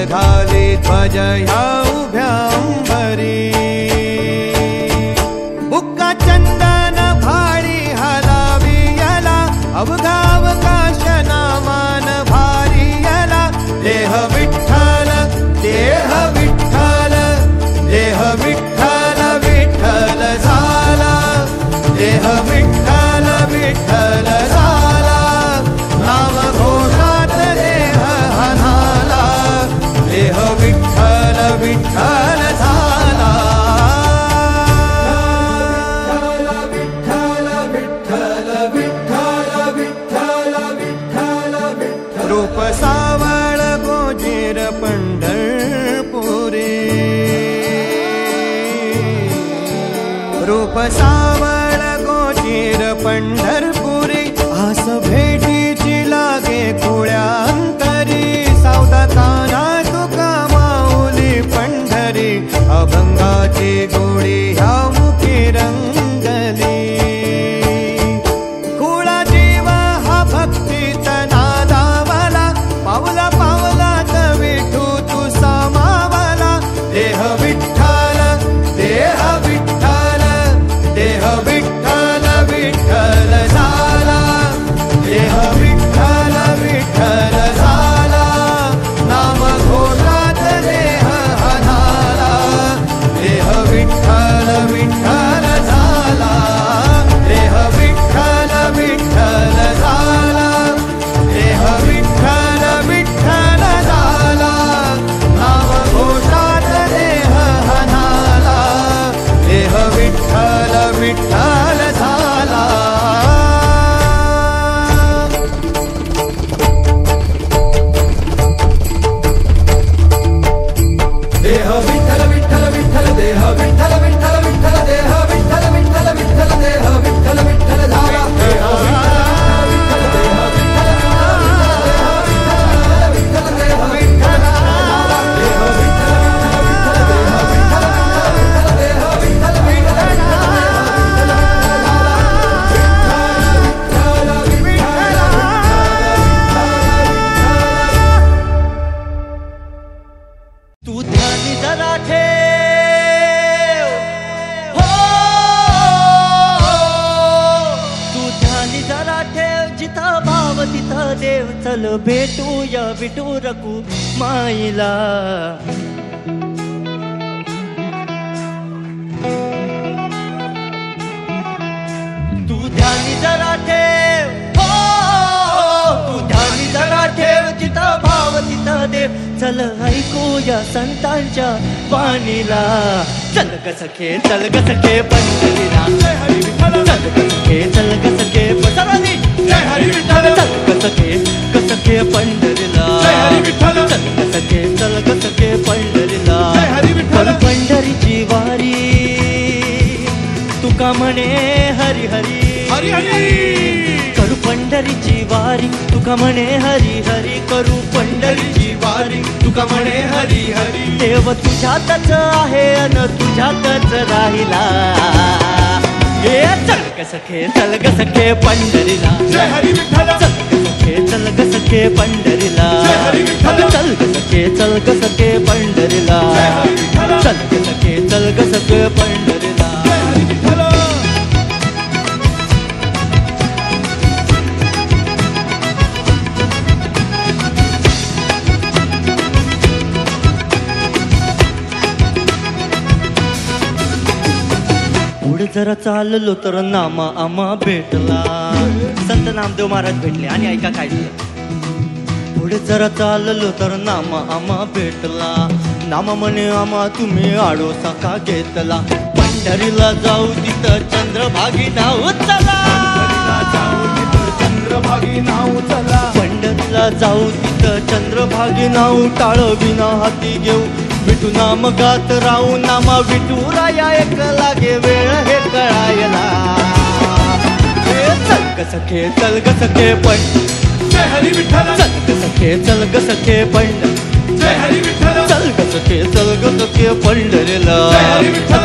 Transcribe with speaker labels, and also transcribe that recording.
Speaker 1: झाली ध्वज ह्या उभ्या अंबरी बुक्का चंदन भाळी हलावी याला अवघा अवकाश नामान भारी याला देह विठ्ठल देह विठ्ठल देह विठ्ठल विठ्ठल झाला देह विठ्ठल विठ्ठल झाला नाम घोषात देह हनाला देह विठ्ठल विठ्ठल झाला विठ्ठल विठ्ठल विठ्ठल विठ्ठल विठ्ठल विठ्ठल रूप सावळ गोजीर पंढरपुरी रूप सावळ गोजीर पंढरपुरी आस भेटीची लागे खुळ्या अंतरी सावधा काना तुका माऊली पंढरी अभंगाची गोळी ह्या मुखी रंगली कुळा जीव हा भक्तीत नादावला पावला पावलात विठू तू सामावला देह विठ्ठल देह विठ्ठल देह विठ्ठल विठ्ठल झाला देह विठ्ठल विठ्ठल झाला नाम घोषात देह हनाला देह विठ्ठल विठ्ठल झाला देह विठ्ठल विठ्ठल झाला देह विठ्ठल विठ्ठल झाला नाम घोषात देह हनाला देह विठ्ठल विठ्ठल झाला देह विठ्ठल विठ्ठल विठ्ठल देह विठ्ठल विठ्ठल विठ्ठल देह विठ्ठल विठ्ठल विठ्ठल देह विठ्ठल विठ्ठल झाला देह विठ्ठल देह विठ्ठल विठ्ठल देह विठ्ठल देह विठ्ठल देह विठ्ठल देह विठ्ठल
Speaker 2: तू ध्यानी जरा ठेव हो तू ध्यानी जरा ठेव जिथं भाव तिथं देव चल भेटूया विठू रकू माईला तू ध्यानी जरा ठेव हो तू ध्यानी जरा ठेव जिथं भाव तिथं देव चल ऐकूया संतांच्या वाणीला चल ग सखे चल ग सखे पंढरीला जय हरी विठ्ठल चल ग सखे चल ग सखे पंढरी जय हरी विठ्ठल चल ग सखे पंढरीला जय हरी विठ्ठल चल ग सखे पंढरीला जय हरी विठ्ठल पंढरीची वारी तुका म्हणे हरी हरी हरी हरी करू पंढरीची वारी तुका म्हणे हरी हरी करू पंढरीची वारी तुका म्हणे हरी हरी देव तुझ्यातच आहे अन तुझ्यातच राहिला हे चल ग सखे पंढरीला जय हरी विठ्ठल चल ग सखे पंढरीला जय हरी विठ्ठल चल ग सखे पंढरीला जय हरी विठ्ठल चल ग सखे पंढरीला जय हरी विठ्ठल पुढे जरा चाललो तर नामा आम्हा भेटला संत नामदेव महाराज भेटले आणि ऐका काय झालं पुढे जरा चाललो तर नामा आम्हा भेटला नामा म्हणे आम्हा तुम्ही आडोसा का घेतला पंढरीला जाऊ तिथं चंद्रभागी नाव चला चंद्रभागी नाव चला पंढरीला जाऊ तिथं चंद्रभागी नाव टाळ विना हाती घेऊ विठू नाम गात राहू नामा विठू राया एक लागे वेळ हे कळायला चल ग सखे पण जय हरी विठ्ठल चल ग सखे पण जय हरी विठ्ठल चल ग सखे पंढरीला जय हरी विठ्ठल